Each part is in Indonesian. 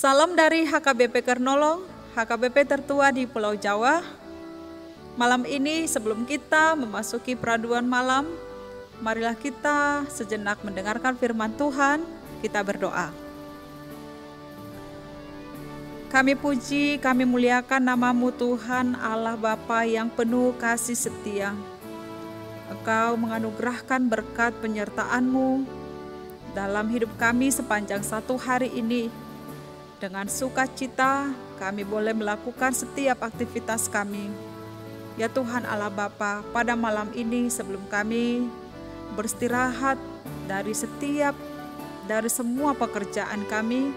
Salam dari HKBP Kernolong, HKBP tertua di Pulau Jawa. Malam ini sebelum kita memasuki peraduan malam, marilah kita sejenak mendengarkan firman Tuhan, kita berdoa. Kami puji, kami muliakan nama-Mu Tuhan Allah Bapa yang penuh kasih setia. Engkau menganugerahkan berkat penyertaan-Mu dalam hidup kami sepanjang satu hari ini. Dengan sukacita kami boleh melakukan setiap aktivitas kami. Ya Tuhan Allah Bapa, pada malam ini sebelum kami beristirahat dari semua pekerjaan kami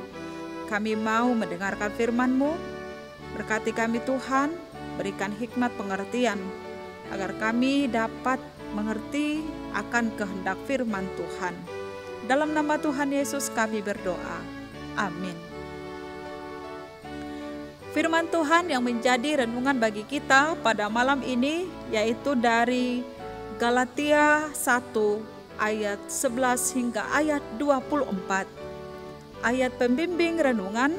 mau mendengarkan firman-Mu. Berkati kami Tuhan, berikan hikmat pengertian, agar kami dapat mengerti akan kehendak firman Tuhan. Dalam nama Tuhan Yesus kami berdoa. Amin. Firman Tuhan yang menjadi renungan bagi kita pada malam ini yaitu dari Galatia 1 ayat 11 hingga ayat 24. Ayat pembimbing renungan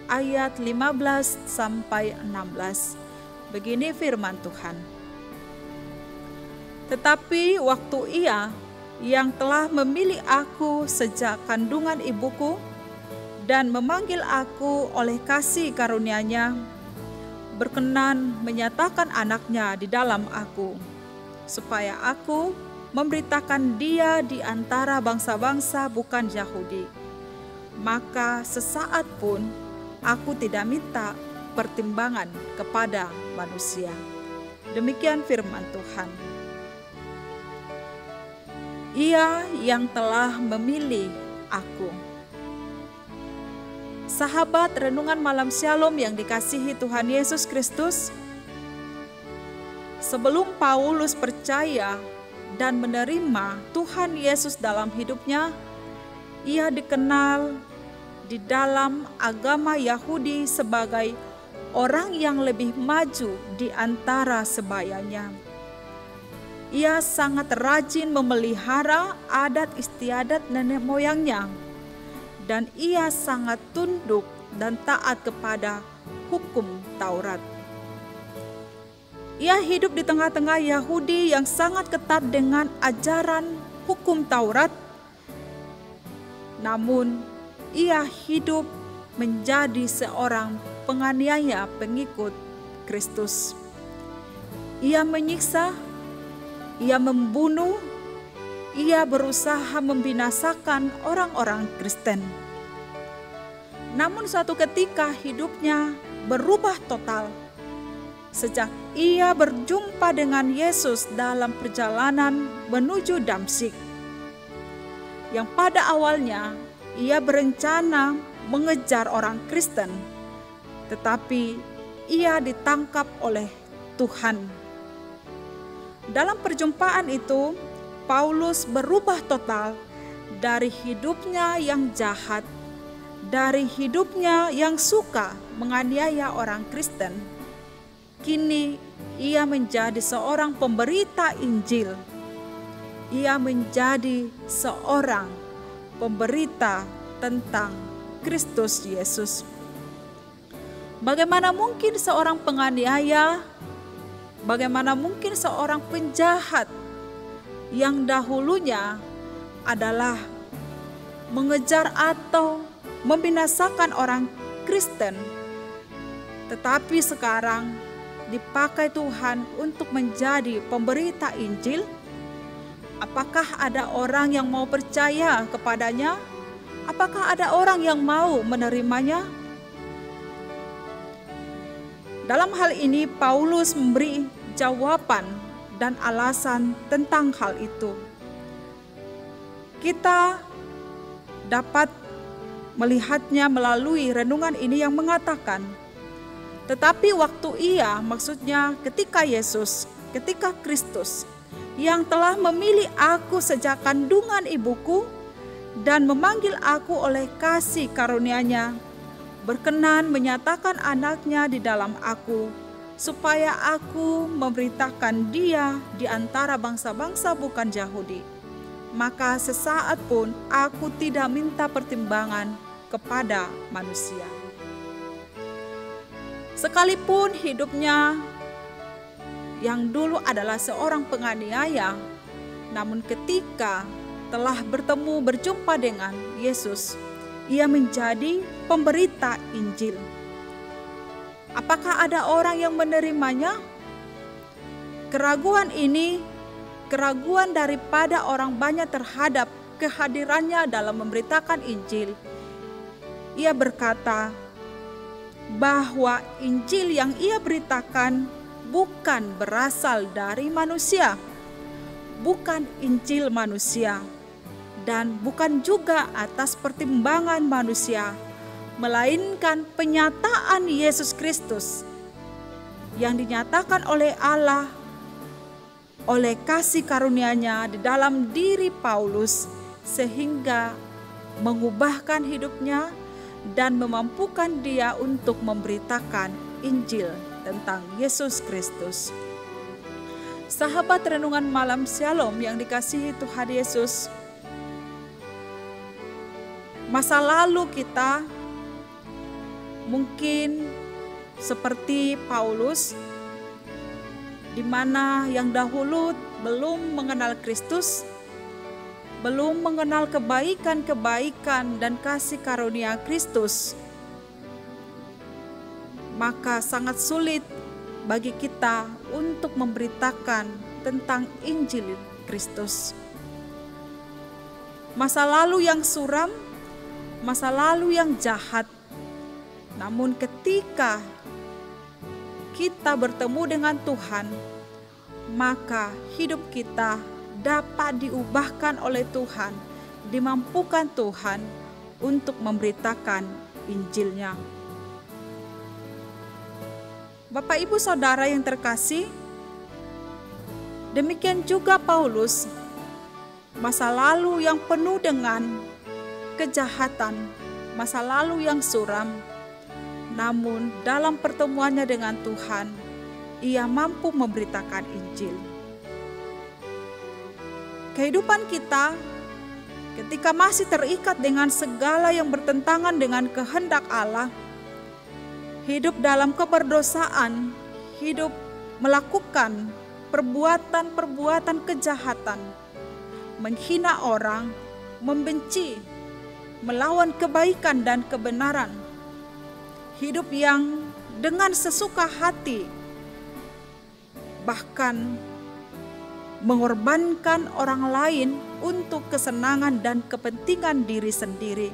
ayat 15 sampai 16. Begini firman Tuhan. Tetapi waktu Ia yang telah memilih aku sejak kandungan ibuku dan memanggil aku oleh kasih karunia-Nya, berkenan menyatakan anaknya di dalam aku, supaya aku memberitakan Dia di antara bangsa-bangsa bukan Yahudi. Maka sesaat pun aku tidak minta pertimbangan kepada manusia. Demikian firman Tuhan. Ia yang telah memilih aku. Sahabat renungan malam Shalom yang dikasihi Tuhan Yesus Kristus, sebelum Paulus percaya dan menerima Tuhan Yesus dalam hidupnya, ia dikenal di dalam agama Yahudi sebagai orang yang lebih maju di antara sebayanya. Ia sangat rajin memelihara adat istiadat nenek moyangnya, dan ia sangat tunduk dan taat kepada hukum Taurat. Ia hidup di tengah-tengah Yahudi yang sangat ketat dengan ajaran hukum Taurat. Namun, ia hidup menjadi seorang penganiaya pengikut Kristus. Ia menyiksa, ia membunuh, ia berusaha membinasakan orang-orang Kristen. Namun suatu ketika hidupnya berubah total sejak ia berjumpa dengan Yesus dalam perjalanan menuju Damsyik. Yang pada awalnya ia berencana mengejar orang Kristen, tetapi ia ditangkap oleh Tuhan. Dalam perjumpaan itu, Paulus berubah total dari hidupnya yang jahat, dari hidupnya yang suka menganiaya orang Kristen. Kini ia menjadi seorang pemberita Injil. Ia menjadi seorang pemberita tentang Kristus Yesus. Bagaimana mungkin seorang penganiaya, bagaimana mungkin seorang penjahat yang dahulunya adalah mengejar atau membinasakan orang Kristen, tetapi sekarang dipakai Tuhan untuk menjadi pemberita Injil? Apakah ada orang yang mau percaya kepadanya? Apakah ada orang yang mau menerimanya? Dalam hal ini Paulus memberi jawaban dan alasan tentang hal itu. Kita dapat melihatnya melalui renungan ini yang mengatakan, tetapi waktu ia, maksudnya ketika Yesus, ketika Kristus, yang telah memilih aku sejak kandungan ibuku dan memanggil aku oleh kasih karunia-Nya, berkenan menyatakan anaknya di dalam aku, supaya aku memberitakan Dia di antara bangsa-bangsa bukan Yahudi. Maka sesaat pun aku tidak minta pertimbangan kepada manusia. Sekalipun hidupnya yang dulu adalah seorang penganiaya, namun ketika telah berjumpa dengan Yesus, ia menjadi pemberita Injil. Apakah ada orang yang menerimanya? Keraguan ini, keraguan daripada orang banyak terhadap kehadirannya dalam memberitakan Injil. Ia berkata bahwa Injil yang ia beritakan bukan berasal dari manusia, bukan Injil manusia, dan bukan juga atas pertimbangan manusia, melainkan penyataan Yesus Kristus yang dinyatakan oleh Allah oleh kasih karunia-Nya di dalam diri Paulus, sehingga mengubahkan hidupnya dan memampukan dia untuk memberitakan Injil tentang Yesus Kristus. Sahabat renungan malam Shalom yang dikasihi Tuhan Yesus, masa lalu kita mungkin seperti Paulus, di mana yang dahulu belum mengenal Kristus, belum mengenal kebaikan-kebaikan dan kasih karunia Kristus, maka sangat sulit bagi kita untuk memberitakan tentang Injil Kristus. Masa lalu yang suram, masa lalu yang jahat, namun ketika kita bertemu dengan Tuhan, maka hidup kita dapat diubahkan oleh Tuhan, dimampukan Tuhan untuk memberitakan Injil-Nya. Bapak Ibu Saudara yang terkasih, demikian juga Paulus, masa lalu yang penuh dengan kejahatan, masa lalu yang suram, namun dalam pertemuannya dengan Tuhan, ia mampu memberitakan Injil. Kehidupan kita ketika masih terikat dengan segala yang bertentangan dengan kehendak Allah, hidup dalam keberdosaan, hidup melakukan perbuatan-perbuatan kejahatan, menghina orang, membenci, melawan kebaikan dan kebenaran, hidup yang dengan sesuka hati, bahkan mengorbankan orang lain untuk kesenangan dan kepentingan diri sendiri.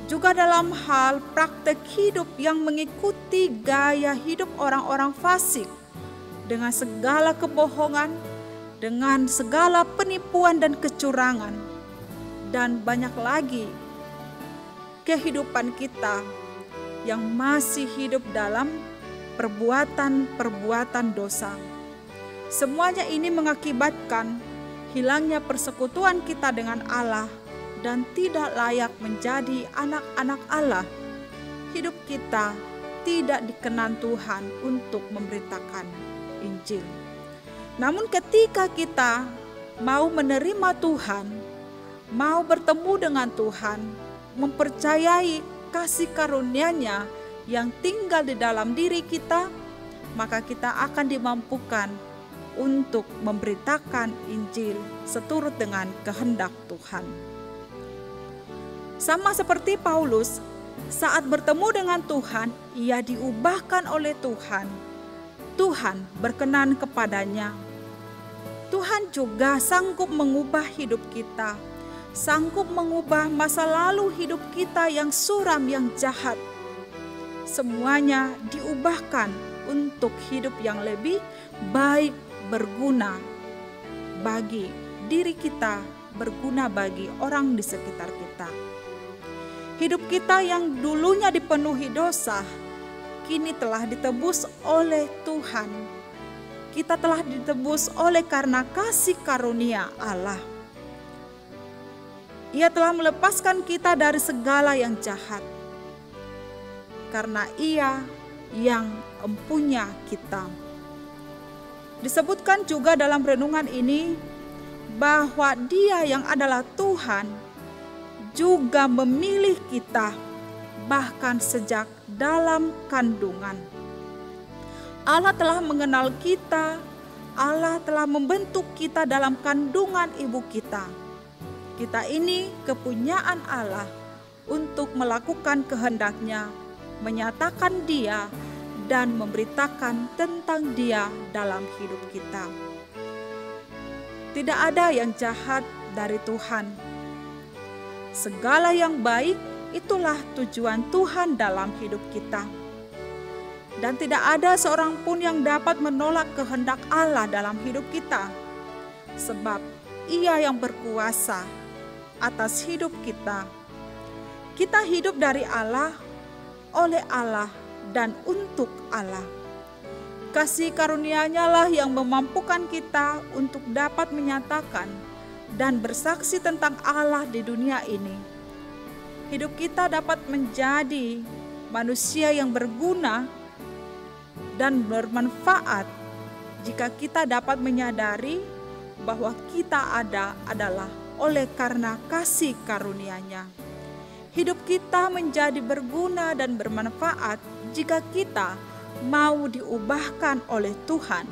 Juga dalam hal praktek hidup yang mengikuti gaya hidup orang-orang fasik dengan segala kebohongan, dengan segala penipuan dan kecurangan, dan banyak lagi kehidupan kita yang masih hidup dalam perbuatan-perbuatan dosa. Semuanya ini mengakibatkan hilangnya persekutuan kita dengan Allah dan tidak layak menjadi anak-anak Allah. Hidup kita tidak dikenan Tuhan untuk memberitakan Injil. Namun ketika kita mau menerima Tuhan, mau bertemu dengan Tuhan, mempercayai kasih karunia-Nya yang tinggal di dalam diri kita, maka kita akan dimampukan untuk memberitakan Injil seturut dengan kehendak Tuhan. Sama seperti Paulus, saat bertemu dengan Tuhan, ia diubahkan oleh Tuhan. Tuhan berkenan kepadanya. Tuhan juga sanggup mengubah hidup kita, sanggup mengubah masa lalu hidup kita yang suram, yang jahat. Semuanya diubahkan untuk hidup yang lebih baik, berguna bagi diri kita, berguna bagi orang di sekitar kita. Hidup kita yang dulunya dipenuhi dosa, kini telah ditebus oleh Tuhan. Kita telah ditebus oleh karena kasih karunia Allah. Ia telah melepaskan kita dari segala yang jahat, karena Ia yang empunya kita. Disebutkan juga dalam renungan ini bahwa Dia yang adalah Tuhan juga memilih kita bahkan sejak dalam kandungan. Allah telah mengenal kita, Allah telah membentuk kita dalam kandungan ibu kita. Kita ini kepunyaan Allah untuk melakukan kehendak-Nya, menyatakan Dia, dan memberitakan tentang Dia dalam hidup kita. Tidak ada yang jahat dari Tuhan. Segala yang baik itulah tujuan Tuhan dalam hidup kita. Dan tidak ada seorang pun yang dapat menolak kehendak Allah dalam hidup kita. Sebab Ia yang berkuasa atas hidup kita. Kita hidup dari Allah, oleh Allah, dan untuk Allah. Kasih karunia-Nya lah yang memampukan kita untuk dapat menyatakan dan bersaksi tentang Allah di dunia ini. Hidup kita dapat menjadi manusia yang berguna dan bermanfaat jika kita dapat menyadari bahwa kita adalah oleh karena kasih karunia-Nya. Hidup kita menjadi berguna dan bermanfaat jika kita mau diubahkan oleh Tuhan.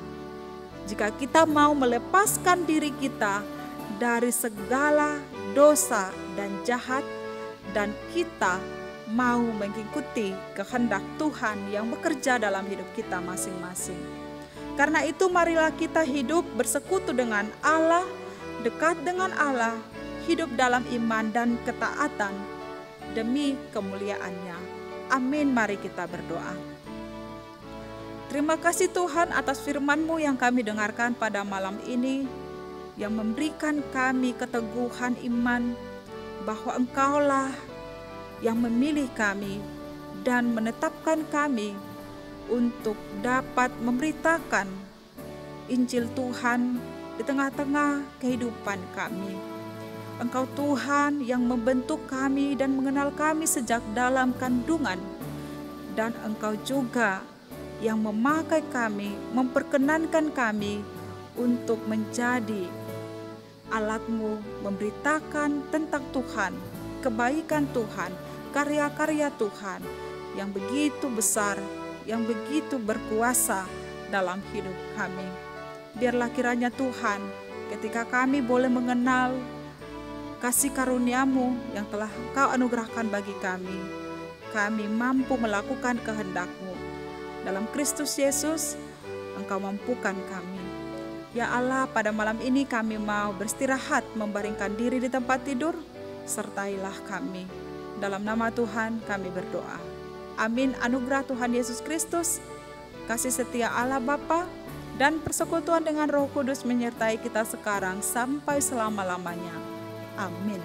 Jika kita mau melepaskan diri kita dari segala dosa dan jahat, dan kita mau mengikuti kehendak Tuhan yang bekerja dalam hidup kita masing-masing. Karena itu marilah kita hidup bersekutu dengan Allah, dekat dengan Allah, hidup dalam iman dan ketaatan demi kemuliaan-Nya. Amin, mari kita berdoa. Terima kasih Tuhan atas firman-Mu yang kami dengarkan pada malam ini, yang memberikan kami keteguhan iman bahwa Engkaulah yang memilih kami dan menetapkan kami untuk dapat memberitakan Injil Tuhan di tengah-tengah kehidupan kami. Engkau Tuhan yang membentuk kami dan mengenal kami sejak dalam kandungan, dan Engkau juga yang memakai kami, memperkenankan kami untuk menjadi alat-Mu memberitakan tentang Tuhan, kebaikan Tuhan, karya-karya Tuhan yang begitu besar, yang begitu berkuasa dalam hidup kami. Biarlah kiranya Tuhan, ketika kami boleh mengenal kasih karunia-Mu yang telah Engkau anugerahkan bagi kami mampu melakukan kehendak-Mu. Dalam Kristus Yesus, Engkau mampukan kami. Ya Allah, pada malam ini kami mau beristirahat, membaringkan diri di tempat tidur. Sertailah kami. Dalam nama Tuhan kami berdoa. Amin. Anugerah Tuhan Yesus Kristus, kasih setia Allah Bapa, dan persekutuan dengan Roh Kudus menyertai kita sekarang sampai selama-lamanya. Amin.